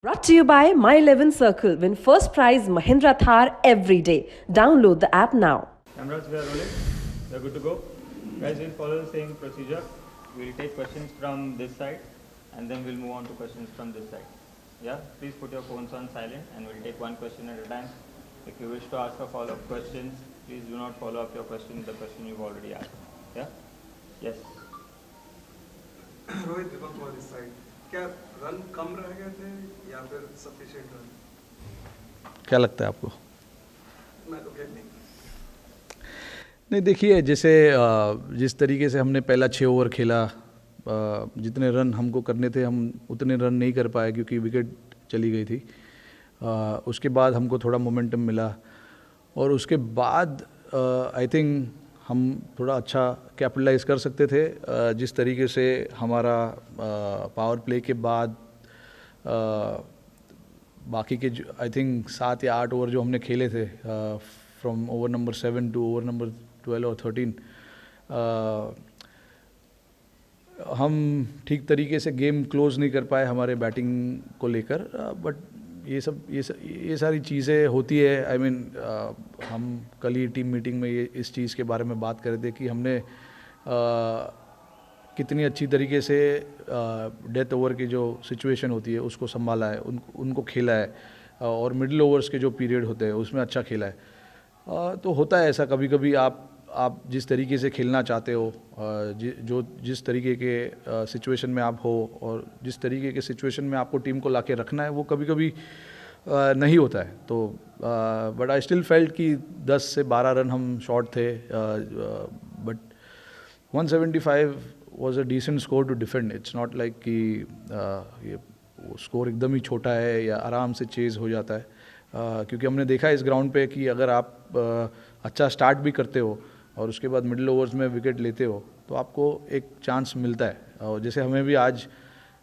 Brought to you by My 11 Circle. Win first prize Mahindra Thar every day. Download the app now. Cameras, we are rolling. We are good to go. Guys, we'll follow the same procedure. We'll take questions from this side and then we'll move on to questions from this side. Yeah, please put your phones on silent and we'll take one question at a time. If you wish to ask a follow-up questions, please do not follow up your question with the question you've already asked. Yeah? Yes. Rohit Deepak this side. क्या run कम रह गए थे या फिर sufficient run? क्या लगता है आपको? मैं तो कहती नहीं, देखिए जैसे जिस तरीके से हमने पहला 6 ओवर खेला, जितने रन हमको करने थे हम उतने रन नहीं कर पाए क्योंकि विकेट चली गई थी। उसके बाद हमको थोड़ा मोमेंटम मिला और उसके बाद आई थिंक हम थोड़ा अच्छा कैपिटलाइज कर सकते थे। जिस तरीके से हमारा पावर प्ले के बाद बाकी के आई थिंक 7 या 8 ओवर जो हमने खेले थे from over number 7 to over number 12 और 13, हम ठीक तरीके से गेम क्लोज नहीं कर पाए हमारे बैटिंग को लेकर। बट ये सारी चीज़ें होती है। आई मीन हम कल ही टीम मीटिंग में इस चीज़ के बारे में बात कर रहे थे कि हमने कितनी अच्छी तरीके से डेथ ओवर की जो सिचुएशन होती है उसको संभाला है, उनको खेला है और मिडिल ओवर्स के जो पीरियड होते हैं उसमें अच्छा खेला है। तो होता है ऐसा कभी कभी, आप जिस तरीके से खेलना चाहते हो, जिस तरीके के सिचुएशन में आप हो और जिस तरीके के सिचुएशन में आपको टीम को लाके रखना है वो कभी कभी नहीं होता है। तो बट आई स्टिल फेल्ट कि 10 से 12 रन हम शॉर्ट थे, but 175 was a decent score to defend. It's not like कि ये स्कोर एकदम ही छोटा है या आराम से चेज़ हो जाता है, क्योंकि हमने देखा इस ग्राउंड पे कि अगर आप अच्छा स्टार्ट भी करते हो और उसके बाद मिडिल ओवर्स में विकेट लेते हो तो आपको एक चांस मिलता है। और जैसे हमें भी आज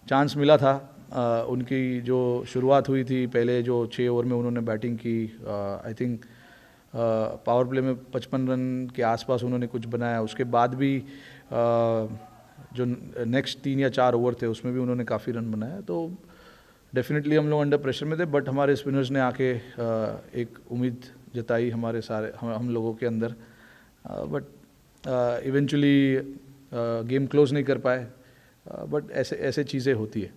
चांस मिला था, उनकी जो शुरुआत हुई थी पहले जो 6 ओवर में उन्होंने बैटिंग की, आई थिंक पावर प्ले में 55 रन के आसपास उन्होंने कुछ बनाया। उसके बाद भी जो नेक्स्ट 3 या 4 ओवर थे उसमें भी उन्होंने काफ़ी रन बनाया। तो डेफिनेटली हम लोग अंडर प्रेशर में थे, बट हमारे स्पिनर्स ने आके एक उम्मीद जताई हमारे सारे हम लोगों के अंदर, बट इवेंचुअली गेम क्लोज नहीं कर पाए। बट ऐसे चीज़ें होती है।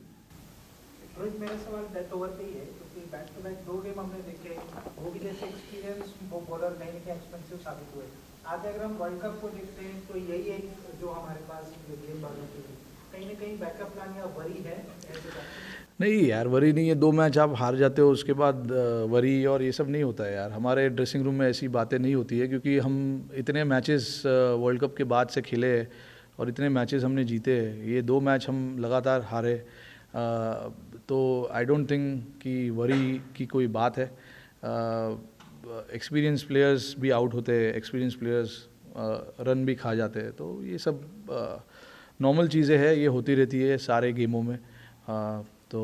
रोहित, मेरा सवाल डेथ ओवर पे ही है क्योंकि बैक टू बैक 2 गेम हमने देखे, वो भी जैसे एक्सपीरियंस वो बॉलर कहीं ना कहीं एक्सपेंसिव साबित हुए। आज अगर हम वर्ल्ड कप को देखते हैं तो यही एक जो हमारे पास गेंदबाजों की कहीं ना कहीं बैकअप प्लान या वरी है ऐसे? नहीं यार, वरी नहीं है। 2 मैच आप हार जाते हो उसके बाद वरी और ये सब नहीं होता है यार। हमारे ड्रेसिंग रूम में ऐसी बातें नहीं होती है क्योंकि हम इतने मैचेस वर्ल्ड कप के बाद से खेले और इतने मैचेस हमने जीते। ये 2 मैच हम लगातार हारे, तो आई डोंट थिंक कि वरी की कोई बात है। एक्सपीरियंस प्लेयर्स भी आउट होते हैं, एक्सपीरियंस प्लेयर्स रन भी खा जाते हैं, तो ये सब नॉर्मल चीज़ें हैं, ये होती रहती है सारे गेमों में। तो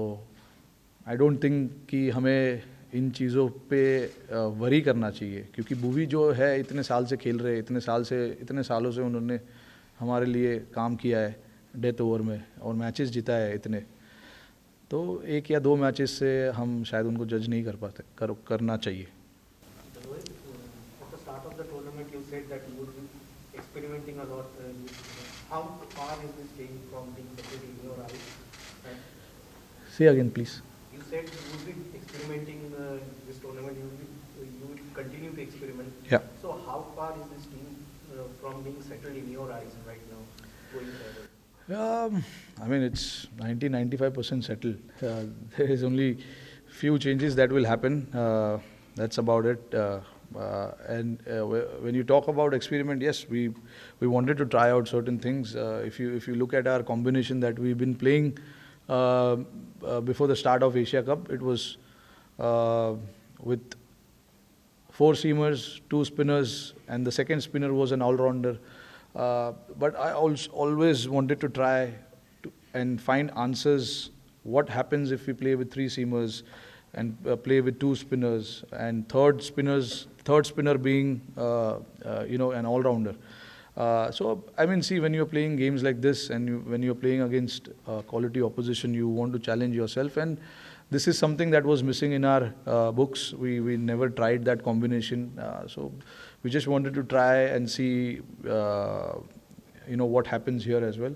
आई डोंट थिंक कि हमें इन चीज़ों पे वरी करना चाहिए, क्योंकि भुवी जो है इतने साल से खेल रहे, इतने सालों से उन्होंने हमारे लिए काम किया है डेथ ओवर में और मैचेस जीता है इतने। तो 1 या 2 मैचेस से हम शायद उनको जज नहीं कर पाते, करना चाहिए। At the start of the tournament, you said that you would be experimenting a lot. How far is this game from being settled in your eyes? Say again, please. You said you would be experimenting this tournament. You will continue to experiment. Yeah. So how far is this team from being settled in your eyes right now, going forward? I mean, it's 90-95% settled. There is only few changes that will happen. That's about it. And when you talk about experiment, yes, we wanted to try out certain things. If you look at our combination that we've been playing before the start of Asia Cup, it was with 4 seamers, 2 spinners, and the second spinner was an all-rounder. But I always wanted to try and find answers. What happens if we play with 3 seamers and play with 2 spinners and third spinner being an all-rounder? So I mean, see, when you're playing games like this and when you're playing against quality opposition, you want to challenge yourself, and this is something that was missing in our books. We never tried that combination, so we just wanted to try and see what happens here as well.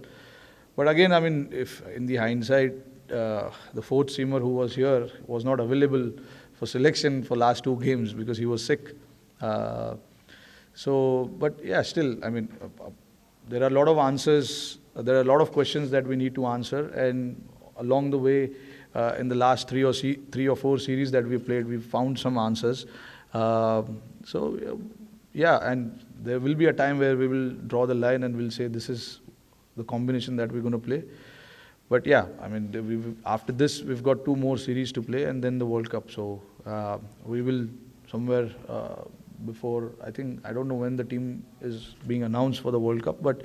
But again, I mean, if in the hindsight, the fourth seamer who was here was not available for selection for last 2 games because he was sick. But yeah, still, I mean, there are a lot of answers. There are a lot of questions that we need to answer, and along the way, in the last 3 or 4 series that we played, we found some answers. Yeah, and there will be a time where we will draw the line and we'll say this is the combination that we're going to play. But yeah, I mean, after this, we've got 2 more series to play and then the World Cup. So we will somewhere before, I don't know when the team is being announced for the World Cup, but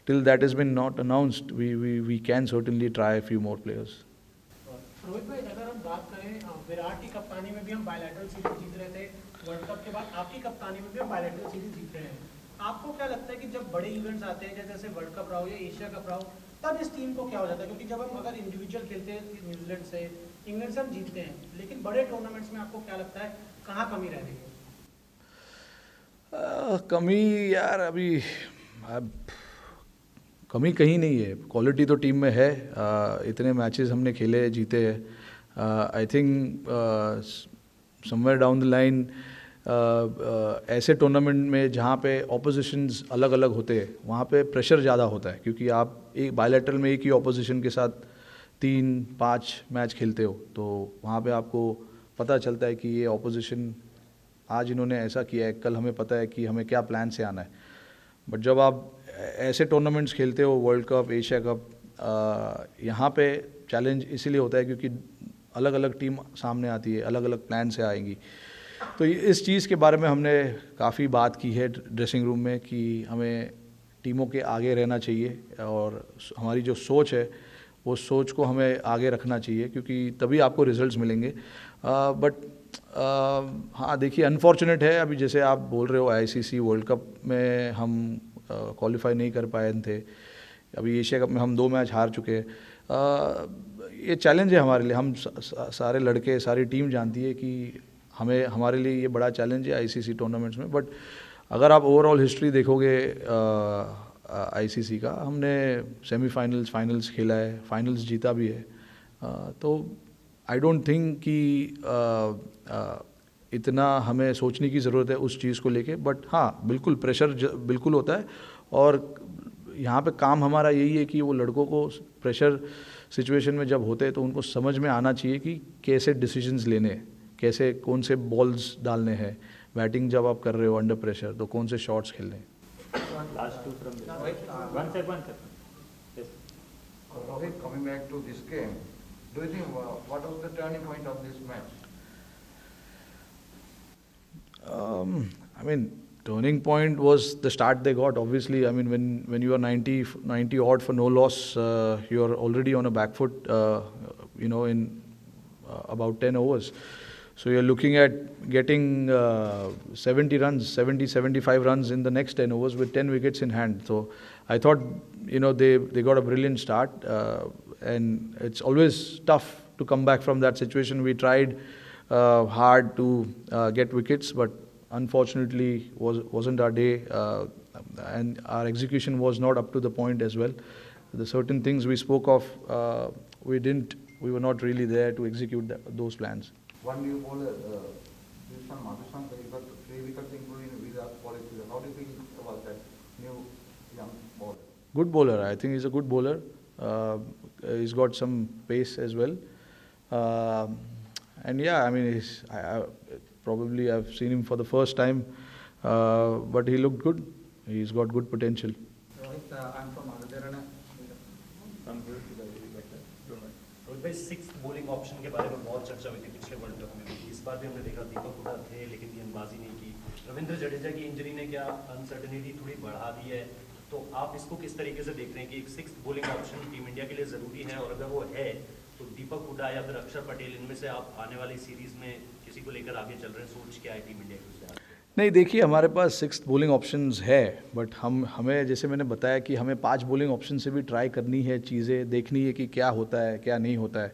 till that has been not announced, we can certainly try a few more players. Rohit भाई, अगर हम बात करें विराट की कप्तानी में भी हम बायलैटरल सीरीज जीत रहे थे, वर्ल्ड कप के बाद आपकी कप्तानी में भी हम बायलैटरल सीरीज जीत रहे हैं. आपको क्या लगता है कि जब बड़े इवेंट्स आते हैं जैसे वर्ल्ड कप रहा हो या एशिया कप रहा हो, तब इस टीम को क्या हो जाता है? क्योंकि जब हम अगर इंडिविजुअल खेलते हैं न्यूजीलैंड से, इंग्लैंड से हम जीतते हैं, लेकिन बड़े टूर्नामेंट्स में आपको क्या लगता है कहाँ कमी रह रही है? कमी यार, अभी कमी कहीं नहीं है. क्वालिटी तो टीम में है. इतने मैचेस हमने खेले, जीते हैं. I think somewhere down the line ऐसे टूर्नामेंट में जहाँ पे ऑपोजिशंस अलग अलग होते हैं, वहाँ पे प्रेशर ज़्यादा होता है, क्योंकि आप एक बायलैटरल में एक ही ऑपोजिशन के साथ 3-5 मैच खेलते हो, तो वहाँ पे आपको पता चलता है कि ये ऑपोजिशन आज इन्होंने ऐसा किया है, कल हमें पता है कि हमें क्या प्लान से आना है. बट जब आप ऐसे टूर्नामेंट्स खेलते हो, वर्ल्ड कप, एशिया कप, यहाँ पे चैलेंज इसीलिए होता है क्योंकि अलग अलग टीम सामने आती है, अलग अलग प्लान से आएंगी. तो इस चीज़ के बारे में हमने काफ़ी बात की है ड्रेसिंग रूम में कि हमें टीमों के आगे रहना चाहिए और हमारी जो सोच है वो सोच को हमें आगे रखना चाहिए, क्योंकि तभी आपको रिजल्ट्स मिलेंगे. बट हाँ, देखिए, अनफॉर्चुनेट है अभी जैसे आप बोल रहे हो आईसीसी वर्ल्ड कप में हम क्वालिफाई नहीं कर पाए थे. अभी एशिया कप में हम 2 मैच हार चुके हैं. ये चैलेंज है हमारे लिए. हम सारे लड़के, सारी टीम जानती है कि हमारे लिए ये बड़ा चैलेंज है आईसीसी टूर्नामेंट्स में. बट अगर आप ओवरऑल हिस्ट्री देखोगे आईसीसी का, हमने सेमीफाइनल्स, फाइनल्स खेला है, फाइनल्स जीता भी है. तो आई डोंट थिंक कि इतना हमें सोचने की ज़रूरत है उस चीज़ को लेके. बट हाँ, बिल्कुल प्रेशर बिल्कुल होता है, और यहाँ पे काम हमारा यही है कि वो लड़कों को प्रेशर सिचुएशन में जब होते हैं तो उनको समझ में आना चाहिए कि कैसे डिसीजंस लेने हैं, कैसे कौन से बॉल्स डालने हैं, बैटिंग जब आप कर रहे हो अंडर प्रेशर तो कौन से शॉट्स खेलने हैं. Last 2 from this. One second. Yes. Rohit, coming back to this game, do you think what was the turning point of this match? I mean, turning point was the start they got. Obviously, I mean, when you are 90 odd for no loss, you are already on a back foot, in about 10 overs. So you're looking at getting 75 runs in the next 10 overs with 10 wickets in hand. So I thought, they got a brilliant start, and it's always tough to come back from that situation. We tried hard to get wickets, but unfortunately wasn't our day, and our execution was not up to the point as well. The certain things we spoke of, we were not really there to execute those plans. One new bowler, Madhushankar, he got 3 wickets including Virat Kohli. How do you feel about that new young bowler? Good bowler. I think he's a good bowler. He's got some pace as well. And yeah, I mean, probably I've seen him for the first time, but he looked good. He's got good potential. Rohit, I'm from Agadera. From here to the better. Don't worry. Rohit भाई, 6th bowling option के बारे में बहुत चर्चा हुई थी पिछले world cup में भी. इस बार भी हमने देखा दीपक हुडा थे लेकिन गेंदबाजी नहीं की. रविंद्र जडेजा की इंजरी ने क्या अनसर्टेनिटी थोड़ी बढ़ा दी है? तो आप इसको किस तरीके से देख रहे हैं कि एक 6th bowling option team India के लिए ज़रूरी है, और अगर वो है तो दीपक हुडा या फिर अक्षर पटेल, इनमें से आप आने वाली सीरीज़ में किसी को लेकर आगे चल रहे हैं? सोच क्या है टीम इंडिया की उससे? नहीं, देखिए, हमारे पास 6th बॉलिंग ऑप्शंस है, बट हमें जैसे मैंने बताया कि हमें 5 बॉलिंग ऑप्शन से भी ट्राई करनी है, चीज़ें देखनी है कि क्या होता है क्या नहीं होता है.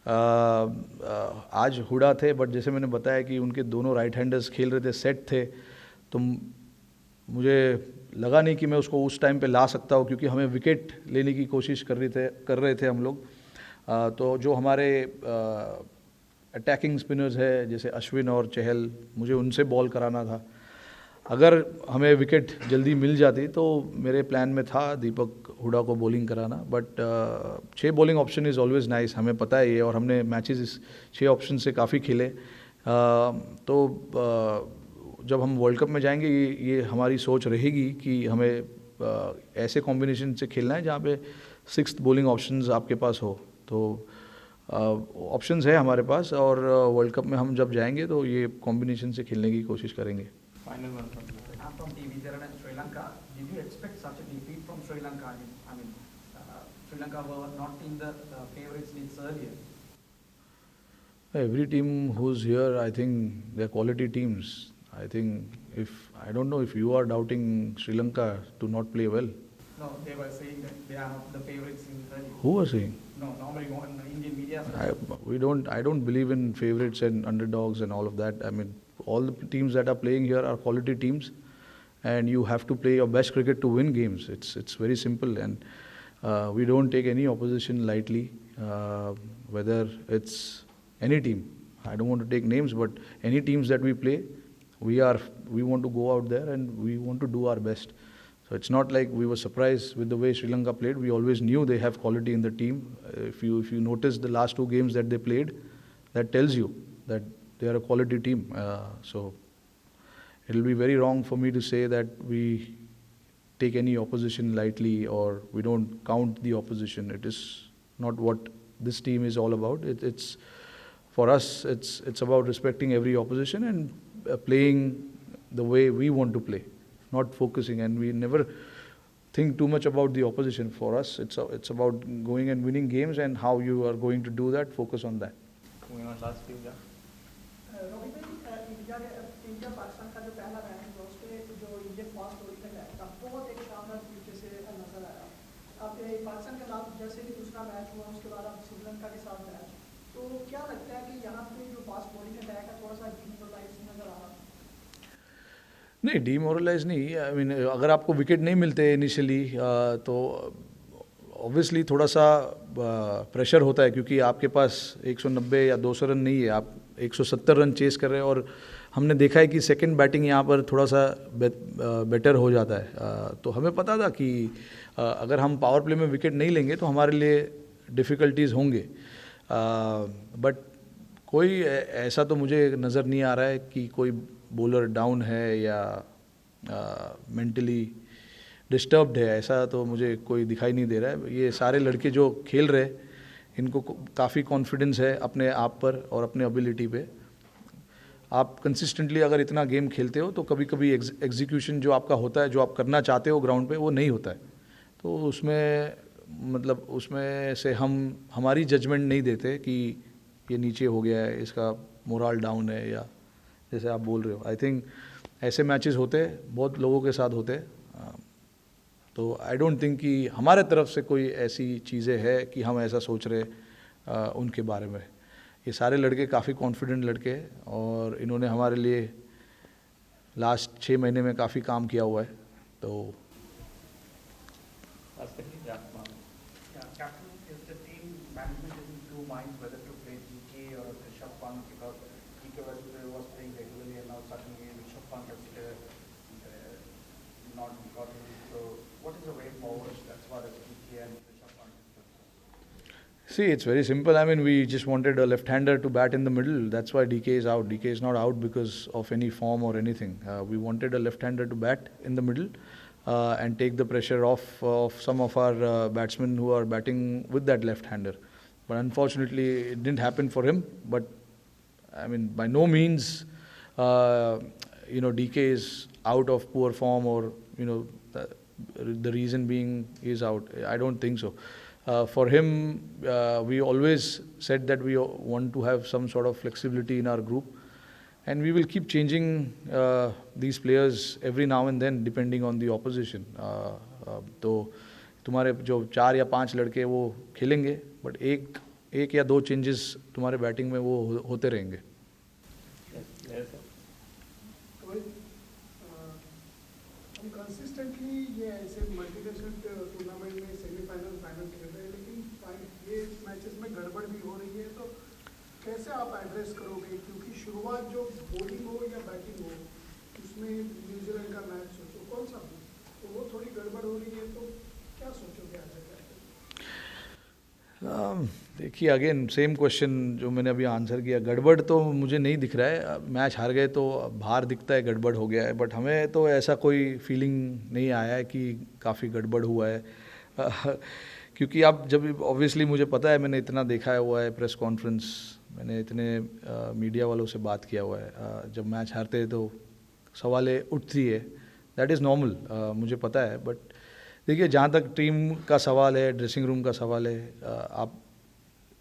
आज हुडा थे, बट जैसे मैंने बताया कि उनके दोनों राइट हैंडर्स खेल रहे थे, सेट थे, तो मुझे लगा नहीं कि मैं उसको उस टाइम पे ला सकता हूँ, क्योंकि हमें विकेट लेने की कोशिश कर रहे थे हम लोग। तो जो हमारे अटैकिंग स्पिनर्स है जैसे अश्विन और चहल, मुझे उनसे बॉल कराना था। अगर हमें विकेट जल्दी मिल जाती तो मेरे प्लान में था दीपक हुडा को बॉलिंग कराना, but 6 bowling option is always nice, हमें पता है ये, और हमने मैचेस इस 6 ऑप्शन से काफ़ी खेले। तो जब हम वर्ल्ड कप में जाएंगे ये हमारी सोच रहेगी कि हमें ऐसे कॉम्बिनेशन से खेलना है जहाँ पे 6th बॉलिंग ऑप्शंस आपके पास हो। तो ऑप्शंस है हमारे पास, और वर्ल्ड कप में हम जब जाएंगे तो ये कॉम्बिनेशन से खेलने की कोशिश करेंगे। Final one from this side. I'm from TV Jaran and Sri Lanka. Did you expect such a defeat from Sri Lanka? Sri Lanka were not in the favorites leagues earlier. Every team who's here, I think they're quality teams. I think I don't know if you are doubting Sri Lanka to not play well. No, they were saying that they are not the favorites in earlier. Who was saying? No, normally on Indian media. I don't believe in favorites and underdogs and all of that. I mean, all the teams that are playing here are quality teams, and you have to play your best cricket to win games. It's very simple, and we don't take any opposition lightly, whether it's any team. I don't want to take names, but any teams that we play, we want to go out there and we want to do our best. So it's not like we were surprised with the way Sri Lanka played. We always knew they have quality in the team. If you notice the last 2 games that they played, that tells you that they are a quality team. So it will be very wrong for me to say that we take any opposition lightly or we don't count the opposition. It is not what this team is all about. It's for us, it's about respecting every opposition and playing the way we want to play, not focusing. And we never think too much about the opposition. For us, it's about going and winning games, and how you are going to do that, focus on that. Moving on, last few, yeah. Rohit भाई, India Pakistan का जो पहला match था उसमें जो Indian fast bowling का match था बहुत एक शानदार तरीके से नजर आया। अब पाकिस्तान के साथ जैसे ही दूसरा मैच हुआ उसके बाद अब श्रीलंका के साथ मैच, तो क्या लगता है कि यहाँ पे जो फास्ट बॉलिंग अटैक है थोड़ा सा डिमोरलाइज नजर आ रहा है? नहीं, डीमोरलाइज नहीं। आई मीन अगर आपको विकेट नहीं मिलते इनिशियली तो ऑब्वियसली थोड़ा सा प्रेशर होता है, क्योंकि आपके पास 190 या 200 रन नहीं है, आप 170 रन चेस कर रहे हैं। और हमने देखा है कि सेकंड बैटिंग यहाँ पर थोड़ा सा बेटर हो जाता है। तो हमें पता था कि अगर हम पावर प्ले में विकेट नहीं लेंगे तो हमारे लिए डिफ़िकल्टीज़ होंगे। बट कोई ऐसा तो मुझे नज़र नहीं आ रहा है कि कोई बॉलर डाउन है या मेंटली डिस्टर्ब्ड है, ऐसा तो मुझे कोई दिखाई नहीं दे रहा है। ये सारे लड़के जो खेल रहे हैं इनको काफ़ी कॉन्फिडेंस है अपने आप पर और अपने एबिलिटी पे। आप कंसिस्टेंटली अगर इतना गेम खेलते हो तो कभी कभी एग्जीक्यूशन जो आपका होता है, जो आप करना चाहते हो ग्राउंड पे, वो नहीं होता है। तो उसमें से हमारी जजमेंट नहीं देते कि ये नीचे हो गया है, इसका मोरल डाउन है, या जैसे आप बोल रहे हो। आई थिंक ऐसे मैचेस होते बहुत लोगों के साथ होते। तो आई डोंट थिंक कि हमारे तरफ से कोई ऐसी चीज़ें है कि हम ऐसा सोच रहे उनके बारे में। ये सारे लड़के काफ़ी कॉन्फिडेंट लड़के हैं और इन्होंने हमारे लिए लास्ट 6 महीने में काफ़ी काम किया हुआ है। तो Captain, is the team management is in 2 minds whether to play DK or Rishabh Pant, because DK was playing regularly and now suddenly Rishabh Pant has not gotten. So what is the way forward as far as DK and Rishabh Pant is concerned? see, it's very simple. I mean, we just wanted a left-hander to bat in the middle. That's why DK is out. DK is not out because of any form or anything. We wanted a left-hander to bat in the middle and take the pressure off of some of our batsmen who are batting with that left-hander. But unfortunately, it didn't happen for him. But I mean, by no means, DK is out of poor form, or the reason being he's out. I don't think so. For him, we always said that we want to have some sort of flexibility in our group, and we will keep changing these players every now and then depending on the opposition. तो तुम्हारे जो 4 या 5 लड़के वो खेलेंगे, but एक 1 या 2 changes तुम्हारे बैटिंग में वो होते रहेंगे। हम कंसिस्टेंटली ये ऐसे मल्टीनेशनल टूर्नामेंट में सेमीफाइनल फाइनल खेल रहे हैं, लेकिन ये मैचेस में गड़बड़ भी हो रही है, तो कैसे आप एड्रेस करोगे? क्योंकि शुरुआत जो बॉलिंग हो या बैटिंग हो, उसमें न्यूजीलैंड का मैच सोचो कौन सा हो, तो वो थोड़ी गड़बड़ हो रही है, तो क्या सोचोगे आज? देखिए अगेन सेम क्वेश्चन जो मैंने अभी आंसर किया, गड़बड़ तो मुझे नहीं दिख रहा है। मैच हार गए तो बाहर दिखता है गड़बड़ हो गया है, बट हमें तो ऐसा कोई फीलिंग नहीं आया है कि काफ़ी गड़बड़ हुआ है। क्योंकि अब जब ऑब्वियसली मुझे पता है, मैंने इतना देखा हुआ है प्रेस कॉन्फ्रेंस, मैंने इतने मीडिया वालों से बात किया हुआ है, जब मैच हारते हैं तो सवालें उठती है, दैट इज़ नॉर्मल, मुझे पता है। बट देखिए जहाँ तक टीम का सवाल है, ड्रेसिंग रूम का सवाल है, आप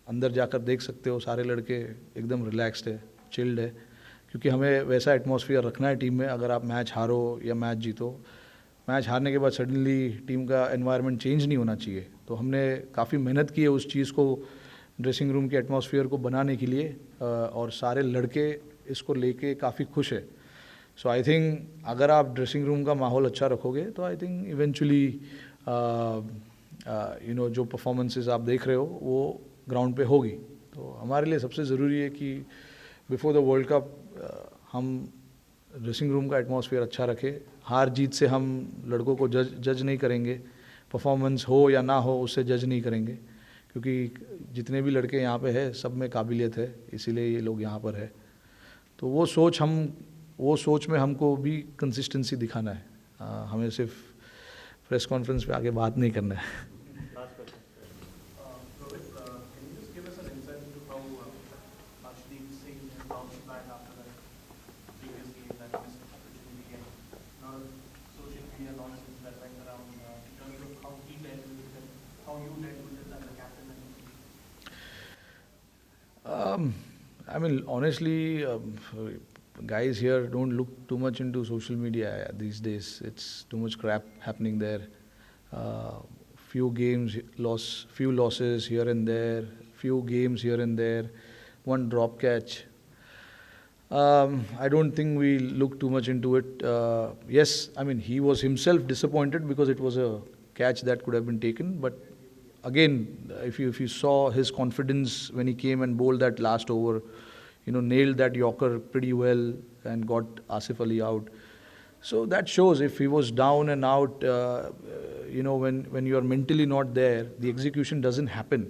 अंदर जाकर देख सकते हो सारे लड़के एकदम रिलैक्स्ड है, चिल्ड है, क्योंकि हमें वैसा एटमॉस्फेयर रखना है टीम में। अगर आप मैच हारो या मैच जीतो, मैच हारने के बाद सडनली टीम का एनवायरनमेंट चेंज नहीं होना चाहिए। तो हमने काफ़ी मेहनत की है उस चीज़ को, ड्रेसिंग रूम के एटमॉस्फेयर को बनाने के लिए, और सारे लड़के इसको लेके काफ़ी खुश है। सो आई थिंक अगर आप ड्रेसिंग रूम का माहौल अच्छा रखोगे तो आई थिंक इवेंचुअली जो परफॉर्मेंसेस आप देख रहे हो वो ग्राउंड पे होगी। तो हमारे लिए सबसे ज़रूरी है कि बिफोर द वर्ल्ड कप हम ड्रेसिंग रूम का एटमॉस्फेयर अच्छा रखें। हार जीत से हम लड़कों को जज नहीं करेंगे, परफॉर्मेंस हो या ना हो उससे जज नहीं करेंगे, क्योंकि जितने भी लड़के यहाँ पे हैं सब में काबिलियत है, इसीलिए ये लोग यहाँ पर है। तो वो सोच में हमको भी कंसिस्टेंसी दिखाना है, हमें सिर्फ प्रेस कॉन्फ्रेंस पे आके बात नहीं करना है। I mean, honestly, guys here don't look too much into social media these days. It's too much crap happening there. Few games few losses here and there, few games here and there, one drop catch. I don't think we look too much into it. Yes, I mean, he was himself disappointed because it was a catch that could have been taken, but again, if you saw his confidence when he came and bowled that last over, nailed that Yorker pretty well and got Asif Ali out. So that shows if he was down and out, when you are mentally not there, the execution doesn't happen.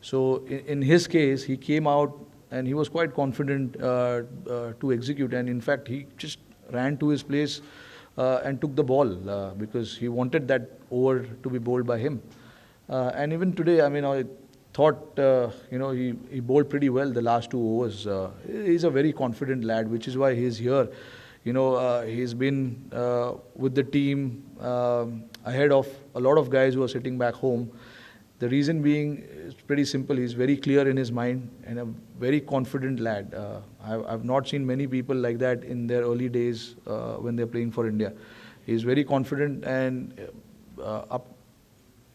So in his case, he came out and he was quite confident to execute, and in fact, he just ran to his place and took the ball because he wanted that over to be bowled by him. And even today, I mean, I thought, he bowled pretty well the last 2 overs. He's a very confident lad, which is why he's here. He's been with the team ahead of a lot of guys who are sitting back home. The reason being is pretty simple. He's very clear in his mind and a very confident lad. I've not seen many people like that in their early days when they're playing for India. He's very confident and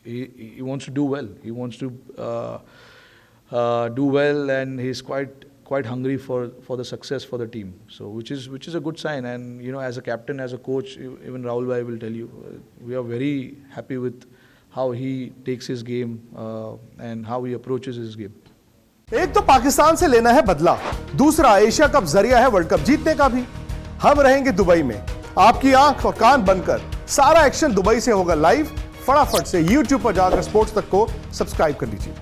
he wants to do well. He wants to do well, and he's quite hungry for the success for the team. So which is a good sign. And as a captain, as a coach, even Rahul bhai will tell you, we are very happy with how he takes his game and how he approaches his game. एक तो पाकिस्तान से लेना है बदला, दूसरा Asia cup जरिया है world cup जीतने का भी। हम रहेंगे दुबई में, आपकी आंख और कान बनकर सारा एक्शन दुबई से होगा लाइव। फटाफट से YouTube पर जाकर स्पोर्ट्स तक को सब्सक्राइब कर लीजिए।